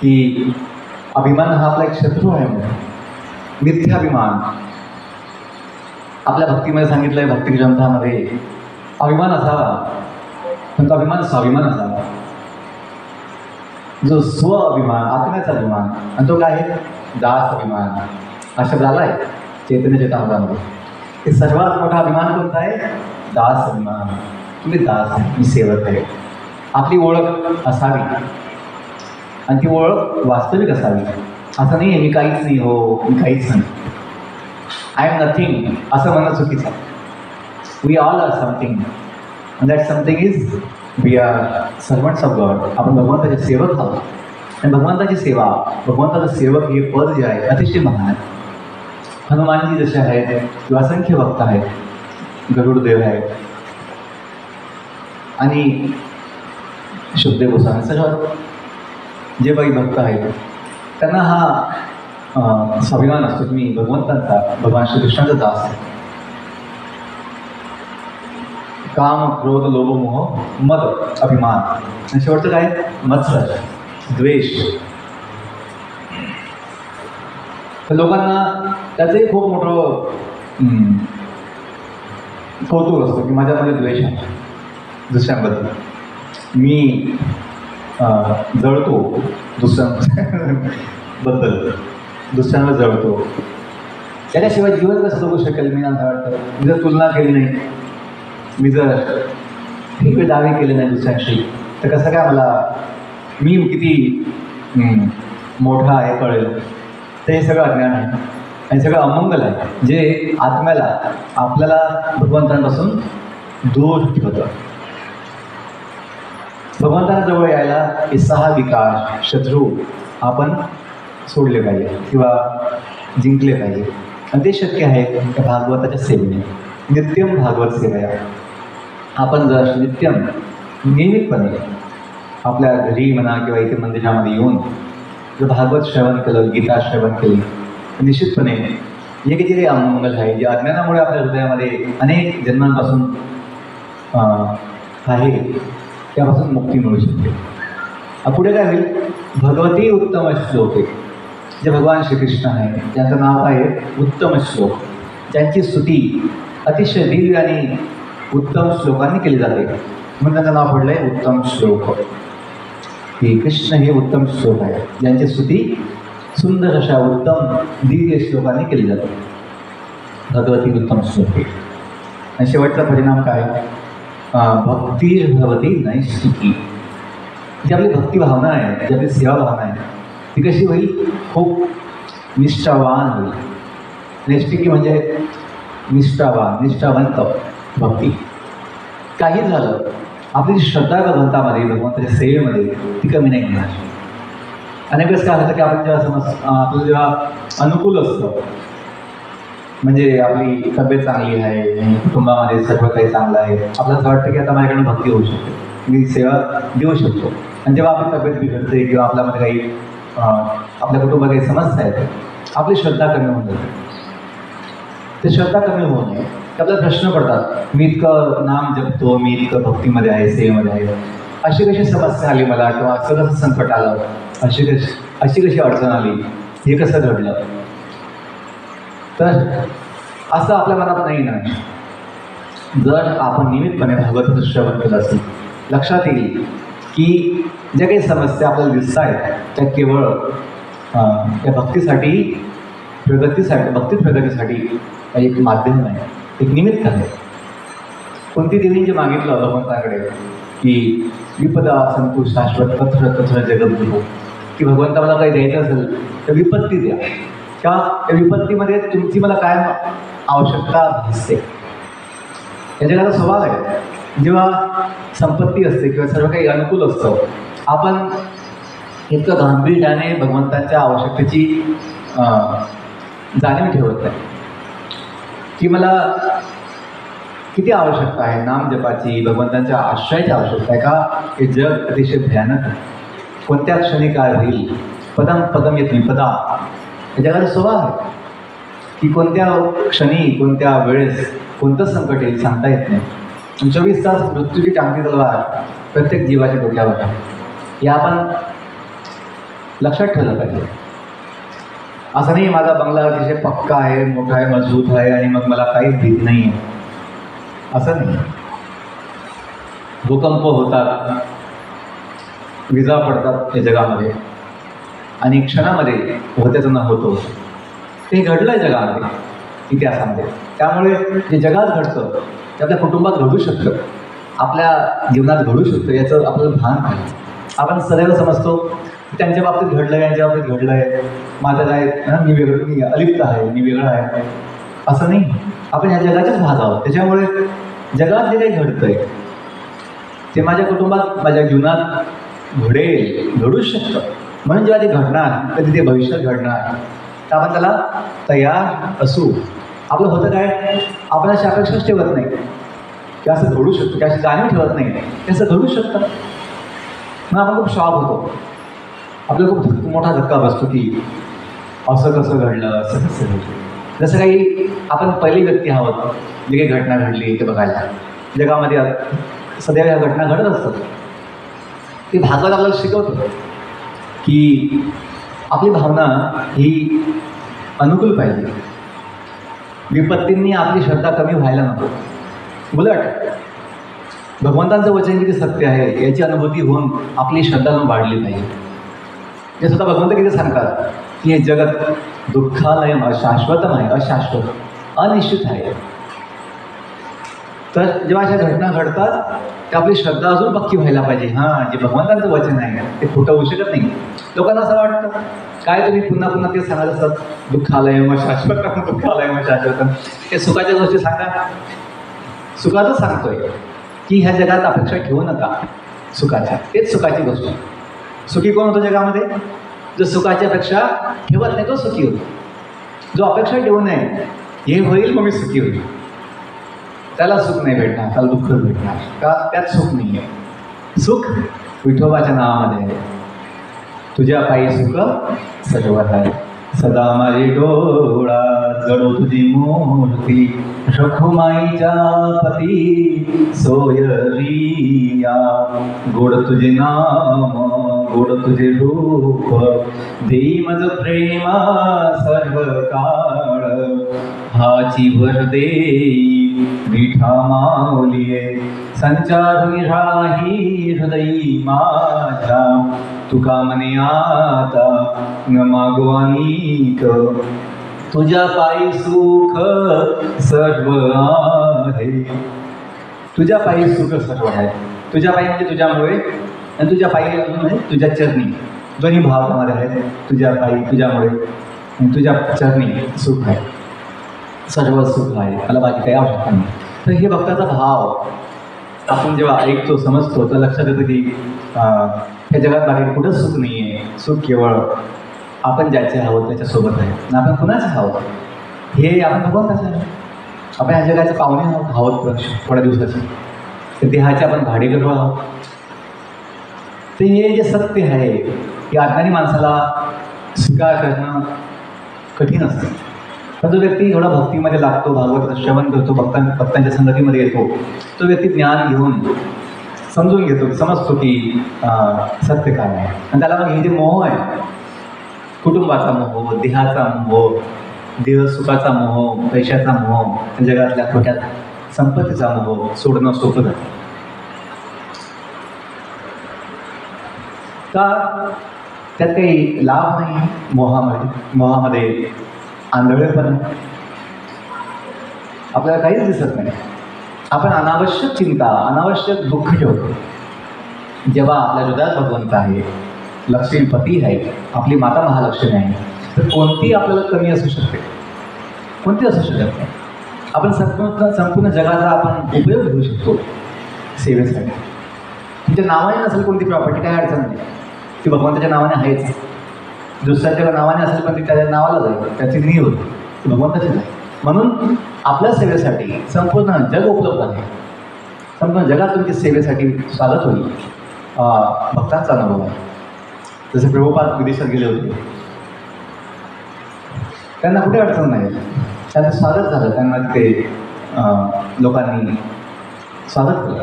की अभिमान हा आपला एक शत्रू आहे. म्हणून मिथ्याभिमान. आपल्या भक्तीमध्ये सांगितलं आहे, भक्ती ग्रंथामध्ये अभिमान असावा, पण तो अभिमान स्वाभिमान असावा. जो स्व अभिमान, आत्म्याचा अभिमान, आणि तो काय आहे? दास अभिमान. हा शब्द आला आहे चैतन्य चेतावतामध्ये. हे सर्वात मोठा अभिमान कोणता आहे? दास अभिमान. तुम्ही दास आहे, मी सेवक आहे. आपली ओळख असावी, आणि ती ओळख वास्तविक असावी. असं नाही आहे मी काहीच नाही, हो मी काहीच नाही, आय एम नथिंग असं म्हणणं चुकीचं आहे. We all are something, and that something is we are servants of God. आपण भगवंताचे सेवक आहोत, आणि भगवंताची सेवा, भगवंताचं सेवक हे पद जे आहे अतिशय महान आहे. हनुमानजी जसे आहेत किंवा असंख्य भक्त आहेत, गरुडदेव आहेत, आणि शुभदेव गोस्वामी, सगळं जे काही भक्त आहेत त्यांना हा स्वाभिमान असतो की मी भगवंतांचा, भगवान श्रीकृष्णाचा दास आहे. काम, क्रोध, लोभ, मोह, मद, अभिमान, आणि शेवटचं काय? मत्सर, द्वेष. तर लोकांना त्याचंही खूप मोठं कौतुक असतं की माझ्यामध्ये द्वेष आहे दुसऱ्यांबद्दल. मी जळतो दुसऱ्यांबद्दल, दुसऱ्यांना जळतो. त्याच्याशिवाय जीवन कसं जगू शकेल मी? असं वाटतं. मी जर तुलना केली नाही, मी जर हे दावे केले नाही दुसऱ्यांशी, तर कसं काय मला मी किती मोठा आहे कळेल? तर हे सगळं अज्ञान आहे, आणि सगळं अमंगल आहे, जे आत्म्याला, आपल्याला भगवंतांपासून दूर ठेवतं. भगवंतांजवळ यायला हे 6 विकार, शत्रू आपण सोडले पाहिजे किंवा जिंकले पाहिजे. आणि ते शक्य आहे त्या भागवताच्या सेवेने, नित्यम भागवत सेवया. आपण जर नित्यम, नियमितपणे आपल्या घरी म्हणा किंवा इथे मंदिरामध्ये येऊन जर भागवत श्रवण केलं, गीता श्रवण केली, तर निश्चितपणे जे काही जे अमंगल आहे, जे अज्ञानामुळे आपल्या हृदयामध्ये अनेक जन्मांपासून आहे, त्यापासून मुक्ती मिळू शकते. पुढे काय होईल? भगवती उत्तम श्लोके, जे भगवान श्रीकृष्ण आहे ज्यांचं नाव आहे उत्तम श्लोक, ज्यांची स्तुती अतिशय दिव्य आणि उत्तम श्लोकांनी केली जाते, म्हणून त्यांचं नाव पडलं आहे उत्तम श्लोक. की कृष्ण हे उत्तम श्लोक आहे, ज्यांची स्तुती सुंदर अशा उत्तम दिव्य श्लोकांनी केली जाते. भगवती उत्तम श्लोके. आणि शेवटचा परिणाम काय? भक्तिर्भवती नैष्ठिकी. जी आपली भक्ती भावना आहे, जी आपली सेवा भावना आहे, ती कशी होईल? खूप निष्ठावान होईल. नैष्ठिकी म्हणजे निष्ठावान, निष्ठावंत भक्ती. काही झालं, आपली जी श्रद्धा आहे भगवंतामध्ये, भगवंताच्या सेवेमध्ये, ती कमी नाही होणार. अनेक वेळेस काय होतं की आपण जेव्हा आपलं जेव्हा अनुकूल असतं, म्हणजे आपली तब्येत चांगली आहे, कुटुंबामध्ये सर्व काही चांगलं आहे, आपल्याला असं वाटतं की आता माझ्याकडून भक्ती होऊ शकते, मी सेवा देऊ शकतो. आणि जेव्हा आपली तब्येत बिघडते किंवा आपल्यामध्ये काही आपल्या कुटुंबात काही समस्या आहेत, आपली श्रद्धा कमी होऊन जाते. ते श्रद्धा कमी होऊ नये, आपल्याला प्रश्न पडतात, मी इतकं नाम जपतो, मी इतकं भक्तीमध्ये आहे, सेवेमध्ये आहे, अशी कशी समस्या आली मला, किंवा असं कसं संकट आलं, अशी कशी अडचण आली, हे कसं घडलं? तर असं आपल्या मनात नाही ना. जर आपण नियमितपणे भागवत श्रवण केलं असेल, लक्षात येईल की ज्या काही समस्या आपल्याला दिसत आहेत त्या केवळ त्या भक्तीसाठी, भक्ती प्रगतीसाठी एक माध्यम आहे, एक निमित्त आहे. कोणती देवींचे मागितलं भगवंताकडे की विपदा संतु शाश्वत कथर कथर जगद्गुरु, की भगवंता मला काही द्यायचं असेल तर विपत्ती द्या, किंवा त्या विपत्तीमध्ये तुमची मला काय आवश्यकता दिसते. या जगाचा स्वभाव आहे, जेव्हा संपत्ती असते किंवा सर्व काही अनुकूल असतं, आपण इतकं गांभीर्याने भगवंताच्या आवश्यकतेची जाणीव ठेवत नाही की मला किती आवश्यकता आहे नाम जपाची, भगवंतांच्या आश्रयाची आवश्यकता आहे का? हे जग अतिशय भयानक आहे. कोणत्या क्षणी काय होईल, पदम पदम येत विपदा. या जगाचा स्वभाव आहे की कोणत्या क्षणी, कोणत्या वेळेस कोणतं संकट येईल सांगता येत नाही. 24 तास मृत्यूची टांगती तलवार प्रत्येक जीवाच्या डोक्यावर आहे. हे आपण लक्षात ठेवलं पाहिजे. असं नाही माझा बंगला अतिशय पक्का आहे, मोठा आहे, मजबूत आहे आणि मग मला काहीच भीती नाही आहे, असं नाही. भूकंप होतात, विजा पडतात या जगामध्ये, आणि क्षणामध्ये होत्याचं न होतो. ते घडलं आहे जगामध्ये, इतिहासामध्ये. त्यामुळे जे जगात घडतं ते आपल्या कुटुंबात घडू शकतं, आपल्या जीवनात घडू शकतं, याचं आपल्याला भान आहे. आपण सदैव समजतो की त्यांच्या बाबतीत घडलं आहे, यांच्या बाबतीत घडलं आहे, माझं काय मी वेगळं, मी अलिप्त आहे, मी वेगळं आहे, असं नाही. आपण ह्या जगाच्याच भाग आहोत. त्याच्यामुळे जगात जे काही घडतं आहे ते माझ्या कुटुंबात, माझ्या जीवनात घडूच शकतं. म्हणून जेव्हा ते घडणार, कधी ते भविष्यात घडणार, तर आपण त्याला तयार असू. आपलं होतं काय, आपण अशी अपेक्षाच ठेवत नाही की असं घडू शकतं, की अशी जाणीव ठेवत नाही की असं घडू शकतं. मग आपण खूप शॉक होतो, आपल्याला खूप मोठा धक्का बसतो की असं कसं घडलं, असं कसं घडलं. जसं काही आपण पहिली व्यक्ती आहोत जी काही घटना घडली ते बघायला. जगामध्ये सदैव ह्या घटना घडत असतात. ते भागवत आपल्याला शिकवतं की आपली भावना ही अनुकूल पाहिजे. विपत्तींनी आपली श्रद्धा कमी व्हायला नको. उलट भगवंतांचं वचन किती सत्य आहे याची अनुभूती होऊन आपली श्रद्धा वाढली पाहिजे. हे सुद्धा भगवंत किती सांगतात की हे जगत दुःखालयम अशाश्वतम आहे, अशाश्वत, अनिश्चित आहे. तर जेव्हा अशा घटना घडतात ते आपली श्रद्धा अजून पक्की व्हायला पाहिजे. हां, जे भगवंतांचं वचन आहे ते खोटं होऊ शकत नाही. लोकांना असं वाटतं काय तुम्ही पुन्हा पुन्हा ते सांगत असतात, दुःखालयम अशाश्वतम, दुःखालयम अशाश्वतम. हे सुखाच्या गोष्टी सांगा. सुखाचं सांगतोय की ह्या जगात अपेक्षा ठेवू नका सुखाच्या. तेच सुखाची गोष्ट. सुखी कोण होतो जगामध्ये? जो सुखाची अपेक्षा ठेवत नाही तो सुखी होतो. जो अपेक्षा ठेवू नये हे होईल मग मी सुखी होईल, त्याला सुख नाही भेटणार, त्याला दुःख भेटणार. का? त्यात सुख नाही आहे. सुख विठोबाच्या नावामध्ये आहे. तुझ्या पायी सुख सर्वात आहे. सदा माझी डोळा जडो तुझी मूर्ती, रखुमाईच्या पती सोयरिया. गोड तुझे नाम, गोड तुझे रूप, देई मज प्रेमा सर्व काळ. हाची भर देई विठा माऊलिये, संचारुनी राही हृदयी माझ्या. तुका मने आता न मागो अनीक, तुझ्या पायी सुख सर्व आहे. तुझ्या पायी सुख सर्व आहे. तुझ्या पायी म्हणजे तुझ्यामुळे, आणि तुझ्या पायी म्हणजे तुझ्या चरणी. दोन्ही भाव त्यामध्ये आहेत. तुझ्या पायी तुझ्यामुळे आणि तुझ्या चरणी सुख आहे. सर्व सुख आहे, मला बाकी काही आवश्यकता नाही. तर हे भक्ताचा भाव आपण जेव्हा ऐकतो, समजतो, तर लक्षात येतं की या जगात बाकी कुठंच सुख नाही आहे. सुख केवळ आपण ज्याचे आहोत त्याच्यासोबत आहे. आणि आपण कुणाचे आहोत? हे आपण भगवंताचे आहे. आपण ह्या जगाचे पाहुणे आहोत थोड्या दिवसाचे. तर देहाचे आपण भाडेकरू आहोत. तर हे जे सत्य आहे की अज्ञानी माणसाला स्वीकार करणं कठीण असतं. पण जो व्यक्ती एवढा भक्तीमध्ये लागतो, भागवत श्रवण करतो, भक्तांच्या संगतीमध्ये येतो, तो व्यक्ती ज्ञान घेऊन समजून घेतो, समजतो की सत्य काय आहे. आणि त्याला मग हे जे मोह आहे, कुटुंबाचा मोह, देहाचा मोह, देह सुखाचा मोह, पैशाचा मोह, जगातल्या खोट्या संपत्तीचा मोह सोडणं सोपं जातं. का त्यात काही लाभ नाही. मोहामध्ये आंधळेपण, आपल्याला काहीच दिसत नाही. आपण अनावश्यक चिंता, अनावश्यक दुःख ठेवतो. जेव्हा आपल्या हृदयात भगवंत आहे, लक्ष्मीपती आहे, आपली माता महालक्ष्मी आहे, तर कोणती आपल्याला कमी असू शकते? कोणती असू शकत नाही. आपण संपूर्ण जगाचा आपण उपयोग घेऊ शकतो सेवेसाठी. तुमच्या नावाने नसेल कोणती प्रॉपर्टी, काय अडचण नाही. ती भगवंताच्या नावाने आहेच. दुसऱ्याच्या नावाने असेल पण ती त्याच्या नावाला जाईल, त्याची नाही होत, ती भगवंताची नाही. म्हणून आपल्या सेवेसाठी संपूर्ण जग उपलब्ध आहे. संपूर्ण जगात तुमची सेवेसाठी स्वागत होईल. भक्तांचा अनुभव आहे. जसे प्रभुपाद विदेशात गेले होते, त्यांना कुठे अडचण नाही. त्यांचं स्वागत झालं. त्यांना तिथे लोकांनी स्वागत केलं,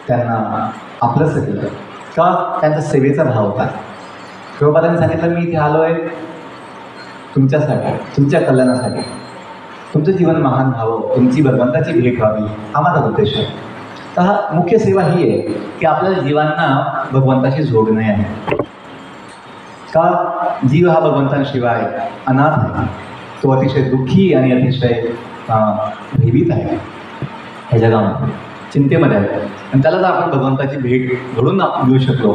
त्यांना आपलंसं केलं. का? त्यांचा सेवेचा भाव होता. प्रभुपादांनी सांगितलं, मी इथे आलो आहे तुमच्यासाठी, तुमच्या कल्याणासाठी. तुमचं जीवन महान व्हावं, तुमची भगवंताची भेट व्हावी, हा माझा उद्देश आहे. तर हा मुख्य सेवा ही आहे की आपल्या जीवांना भगवंताशी जोडणे आहे. का? जीव हा भगवंतांशिवाय अनाथ आहे. तो अतिशय दुःखी आणि अतिशय भयभीत आहे ह्या जगामध्ये, चिंतेमध्ये आहे. आणि त्याला जर आपण भगवंताची भेट घडून घेऊ शकलो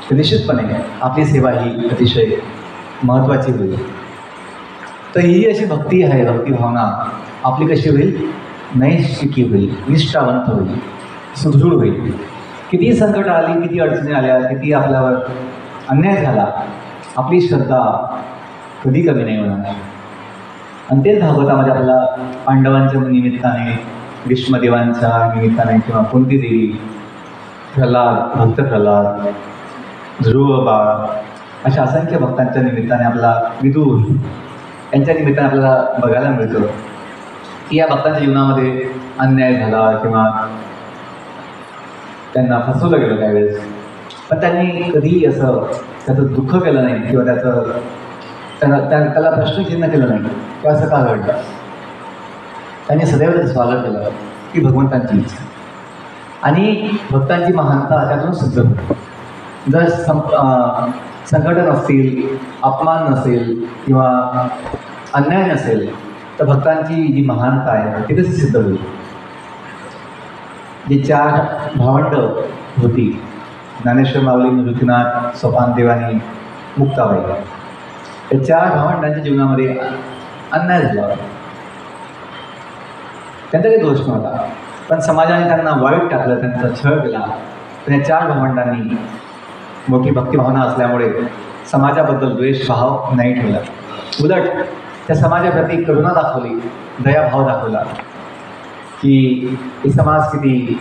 तर निश्चितपणे आपली सेवा ही अतिशय महत्त्वाची होईल. तर ही अशी भक्ती आहे, भक्तिभावना आपली कशी होईल? नैष्ठिकी होईल, निष्ठावंत होईल, सुदृढ होईल. कितीही संकट आली, किती अडचणी आल्या, किती आपल्यावर अन्याय झाला, आपली श्रद्धा कधी कमी नाही होणार. आणि तेच भागवतामध्ये आपल्याला पांडवांच्या निमित्ताने, भीष्मदेवांच्या निमित्ताने, किंवा कुंती देवी, प्रल्हाद, भक्त प्रल्हाद, ध्रुव बाळ, अशा असंख्य भक्तांच्या निमित्ताने, आपला विदूर यांच्या निमित्ताने आपल्याला बघायला मिळतं की या भक्तांच्या जीवनामध्ये अन्याय झाला किंवा त्यांना फसवलं गेलं त्यावेळेस, पण त्यांनी कधीही असं त्याचं दुःख केलं नाही किंवा त्याला प्रश्नचिन्ह केलं नाही की असं का घडलं. त्यांनी सदैव त्याचं स्वागत केलं की भगवंतांची इच्छा. आणि भक्तांची महानता त्यातून सिद्ध होते. जर संकट नसतील, अपमान नसेल किंवा अन्याय नसेल, तर भक्तांची जी महानता आहे ती कशी सिद्ध होईल? जी 4 भावंड होती, ज्ञानेश्वर माऊली, निवृत्तीनाथ, सोपानदेव आणि मुक्ताबाई, या 4 भावंडांच्या जीवनामध्ये अन्याय झाला. त्यांचा काही दोष नव्हता, पण समाजाने त्यांना वाईट टाकलं, त्यांचा छळ केला. पण या 4 भावंडांनी मोठी भक्तिभावना असल्यामुळे समाजाबद्दल द्वेषभाव नाही ठेवला. उलट त्या समाजाप्रती करुणा दाखवली, दयाभाव दाखवला की हे समाज किती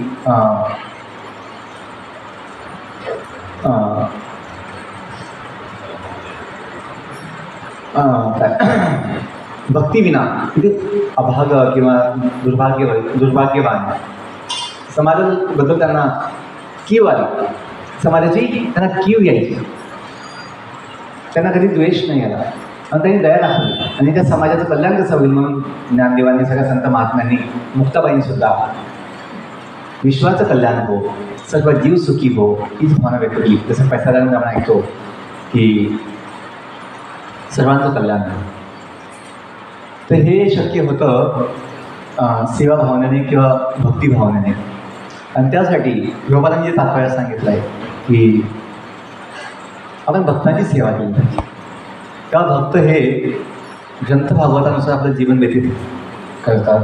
भक्तीविना किती अभाग किंवा दुर्भाग्यवान. समाजाबद्दल त्यांना कीव आली, समाजाची त्यांना कीव यायची, त्यांना कधी द्वेष नाही आला आणि त्यांनी दया दाखवली. आणि त्या समाजाचं कल्याण कसं होईल म्हणून ज्ञानदेवांनी, सगळ्या संत महात्म्यांनी, मुक्ताबाईंनीसुद्धा विश्वाचं कल्याण हो, सर्व जीव सुखी हो, हीच भावना व्यक्त केली. जसं पैसादारांना आपण ऐकतो की सर्वांचं कल्याण हो. तर हे शक्य होतं सेवा भावनेने किंवा भक्ती भावनेने. आणि त्यासाठी प्रभुपादांनी जे तात्पर्य सांगितलं आहे की आपण भक्तांची सेवा केली पाहिजे. का भक्त हे ग्रंथ भागवतानुसार आपलं जीवन व्यतीत करतात.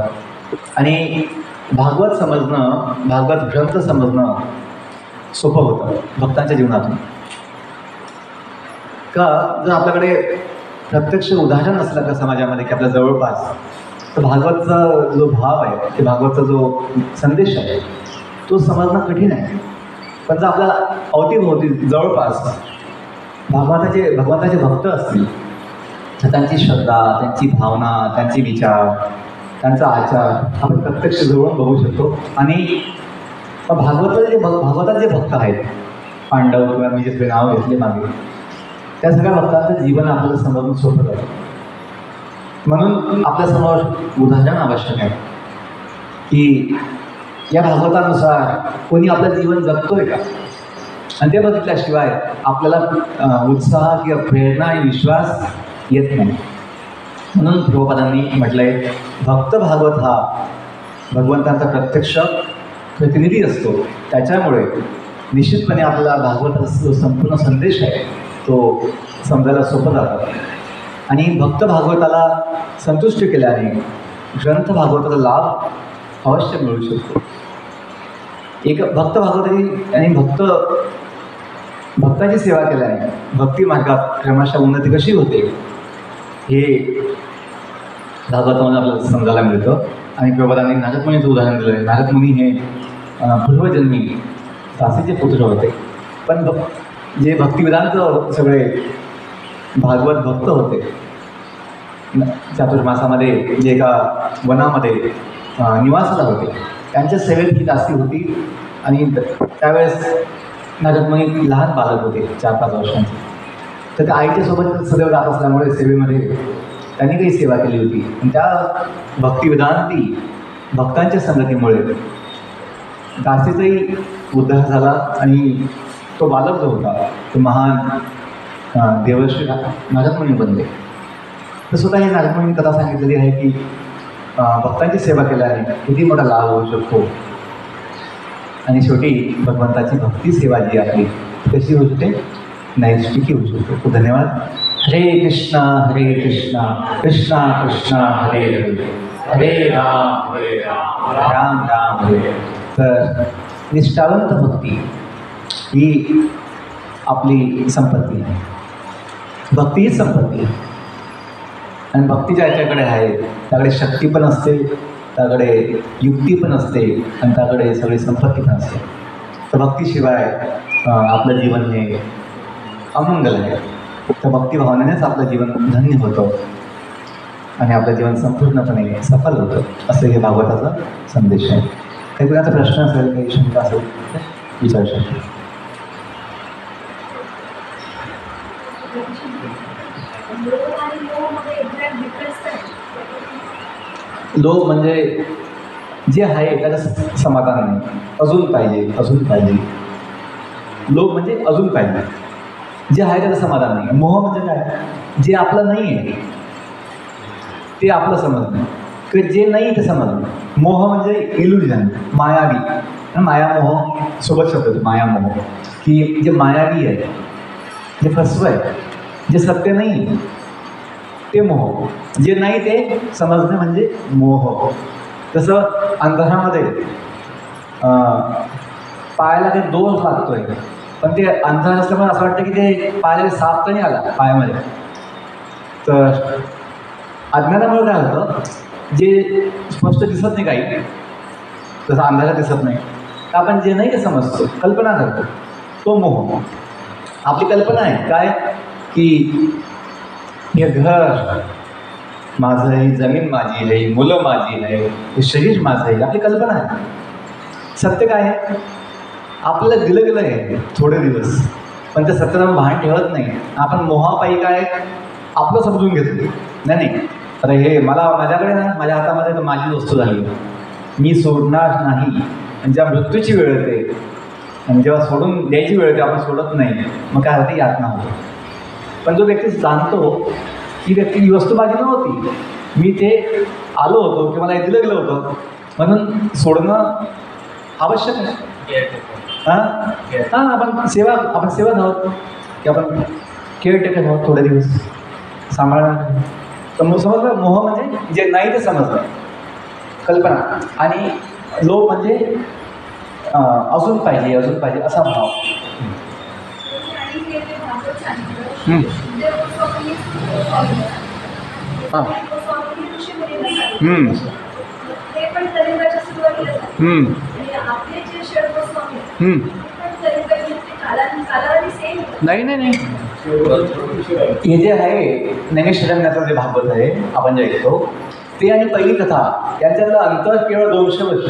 आणि भागवत समजणं, भागवत ग्रंथ समजणं सोपं होतं भक्तांच्या जीवनातून. का जर आपल्याकडे प्रत्यक्ष उदाहरण नसलं का समाजामध्ये की आपल्या जवळपास, तर भागवतचा जो भाव आहे, ते भागवतचा जो संदेश आहे तो समजणं कठीण आहे. पण जर आपल्याला अवतीभोवती जवळपास भगवंताचे भक्त असतील तर त्यांची श्रद्धा, त्यांची भावना, त्यांचे विचार, त्यांचा आचार आपण प्रत्यक्ष जवळून बघू शकतो. आणि भागवताचे जे भक्त आहेत, पांडव किंवा मी जे नाव घेतले मागे, त्या सगळ्या भक्तांचं जीवन आपल्याला समजून सोपं जातं. म्हणून आपल्यासमोर उदाहरण आवश्यक आहे की या भागवतानुसार कोणी आपलं जीवन जगतोय का. आणि ते बघितल्याशिवाय आपल्याला उत्साह किंवा प्रेरणा आणि विश्वास येत नाही. म्हणून प्रभुपादांनी म्हटलंय, भक्त भागवत हा भगवंतांचा प्रत्यक्ष प्रतिनिधी असतो. त्याच्यामुळे निश्चितपणे आपल्याला भागवताचा जो संपूर्ण संदेश आहे तो समजायला सोपं जातं. आणि भक्त भागवताला संतुष्ट केल्याने ग्रंथ भागवताचा लाभ अवश्य मिळू शकतो. एक भक्त भागवताची आणि भक्ताची सेवा केल्याने भक्ती मार्गात क्रमशः उन्नती कशी होते हे भागवतामध्ये आपल्याला समजायला मिळतं. आणि प्रभुपादांनी नारद मुनीचं उदाहरण दिलं आहे. नारद मुनी हे पूर्वजन्मी दासीचे पुत्र होते. पण जे भक्तिवेदांत सगळे भागवत भक्त होते, चातुर्मासामध्ये जे एका वनामध्ये निवासाला होते, त्यांच्या सेवेत ही दासी होती. आणि त्यावेळेस नारद मुनी लहान बालक होते, 4-5 वर्षांचे. तर त्या आईच्या सोबत सदैव जात असल्यामुळे सेवेमध्ये त्यांनी काही सेवा केली होती. आणि त्या भक्तिवेदांती भक्तांच्या संगतीमुळे दासीचाही उद्धार झाला. आणि तो बालक जो होता तो महान देवर्षी नारद मुनी बनले. तर स्वतः ही नारद मुनी कथा सांगितलेली आहे की भक्तांची सेवा केल्याने किती मोठा लाभ होऊ शकतो. आणि शेवटी भगवंताची भक्ती सेवा जी आहे कशी होऊ शकते, नैष्ठिकी होऊ शकते. खूप धन्यवाद. हरे कृष्णा कृष्णा कृष्णा हरे हरे, हरे राम राम राम हरे. तर निष्ठावंत भक्ती ही आपली संपत्ती आहे. भक्ती हीच संपत्ती आहे. आणि भक्ती ज्याच्याकडे आहे त्याकडे शक्ती पण असते, त्याकडे युक्ती पण असते, आणि त्याकडे सगळी संपत्ती पण असते. तर भक्तीशिवाय आपलं जीवन हे अमंगल आहे. तर भक्तिभावनेनेच आपलं जीवन धन्य होतं आणि आपलं जीवन संपूर्णपणे सफल होतं, असं हे भागवताचा संदेश आहे. काही कुणाचा प्रश्न असेल, काही शंका असेल विचारू शकतो. लोभ म्हणजे जे आहे त्याचं समाधान नाही, अजून पाहिजे, अजून पाहिजे. लोभ म्हणजे अजून पाहिजे, जे आहे त्याचं समाधान नाही. मोह म्हणजे काय, जे आपलं नाही आहे ते आपलं समजणं, किंवा जे नाही ते समजणं. मोह म्हणजे इल्युजन, मायावी. आणि मायामोह सोबत शब्द, मायामोह की जे मायावी आहे, जे फसवं आहे, जे सत्य नाही ते मोह. जे नाही ते समजणे म्हणजे मोह. तसं अंधारामध्ये पायाला काही दोष लागतोय, पण ते अंधार असल्यामुळे असं वाटतं की ते पायाला साप तर नाही आला पायामध्ये. तर अज्ञानामुळे काय होतं, जे स्पष्ट दिसत नाही काही, जसं अंधारात दिसत नाही, तर आपण जे नाही ते समजतो, कल्पना करतो, तो मोह. आपली कल्पना आहे काय की हे घर माझं आहे, जमीन माझी आहे, मुलं माझी आहे, हे शरीर माझं आहे, आपली कल्पना आहे. सत्य काय आहे, आपल्याला दिलं गेलं आहे थोडे दिवस, पण ते सत्याला भान ठेवत नाही. आपण मोहापायी काय आपलं समजून घेतो. नाही, अरे हे माझ्याकडे ना, माझ्या हातामध्ये तर माझी वस्तू झाली, मी सोडणार नाही. आणि जेव्हा मृत्यूची वेळ येते आणि जेव्हा सोडून द्यायची वेळ येते, आपण सोडत नाही, मग काय होते, यातना होते. पण जो व्यक्ती जाणतो ही व्यक्ती ही वस्तू माझी नव्हती, मी ते आलो होतो किंवा मला दिलं गेलं होतं म्हणून सोडणं आवश्यक नाही. हां हां आपण सेवा आहोत की आपण केअरटेकर आहोत थोडे दिवस सांभाळणार. तर समजलं मोह म्हणजे जे नाही ते समजलं कल्पना आणि लोभ म्हणजे अजून पाहिजे असा भाव. हां नाही हे जे आहे नैमिषारण्याचं जे भागवत आहे आपण जे ऐकतो ते आणि पहिली कथा यांच्यातलं अंतर केवळ 200 वर्ष.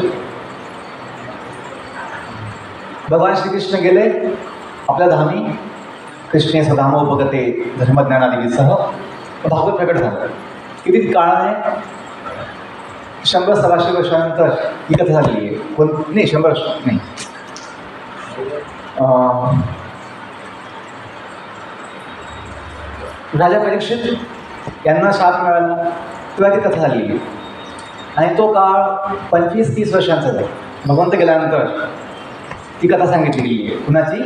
भगवान श्रीकृष्ण गेले आपल्या धामी कृष्णे सदामोपगते धर्मज्ञानादिसह भागवत प्रकट झालं. किती काळाने 100-125 वर्षानंतर ही कथा झालेली आहे. नाही 100 वर्ष नाही राजा परीक्षित यांना शाप मिळाला तेव्हा ती कथा झालेली आहे. आणि तो काळ 25-30 वर्षांचा झाला. भगवंत गेल्यानंतर ती कथा सांगितली गेली आहे. कुणाची?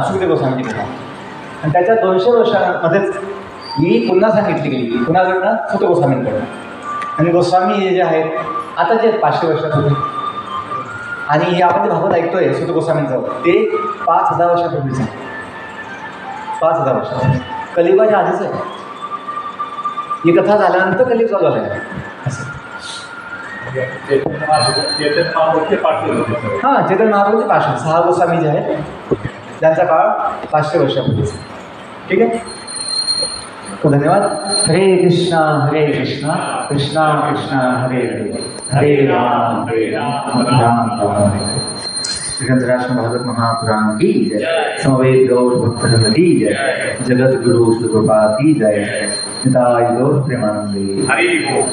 सुखदेव गोस्वामीची कथा. आणि त्याच्या 200 वर्षांमध्येच ही पुन्हा सांगितली गेली. कुणाकडनं? सुखदेव गोस्वामींकडनं. आणि गोस्वामी जे आहेत आता जे 500 वर्षापूर्वी आणि हे आपण जे भागवत ऐकतोय सुखदेव गोस्वामींचं ते 5000 वर्षापूर्वीच आहे. 5000 वर्षापूर्वी कलियुगाच्या आधीच आहे. ही कथा झाल्यानंतर कलियुग चालू झालं आहे असं. हां चेतन महाप्रभूचे 500 6 गोस्वामी जे आहेत त्यांचा काळ 500 वर्षापूर्वीच. ठीक आहे. तो धन्यवाद. हरे कृष्णा कृष्णा कृष्णा हरे हरे हरे राम राम राम हरे. ग्रंथराज भागवत महापुराण की जय. समवेत गौर भक्तवृंद की जय. जगत गुरु श्री कृपा की जय. निताय गौर प्रेमानंदे. हरि बोल.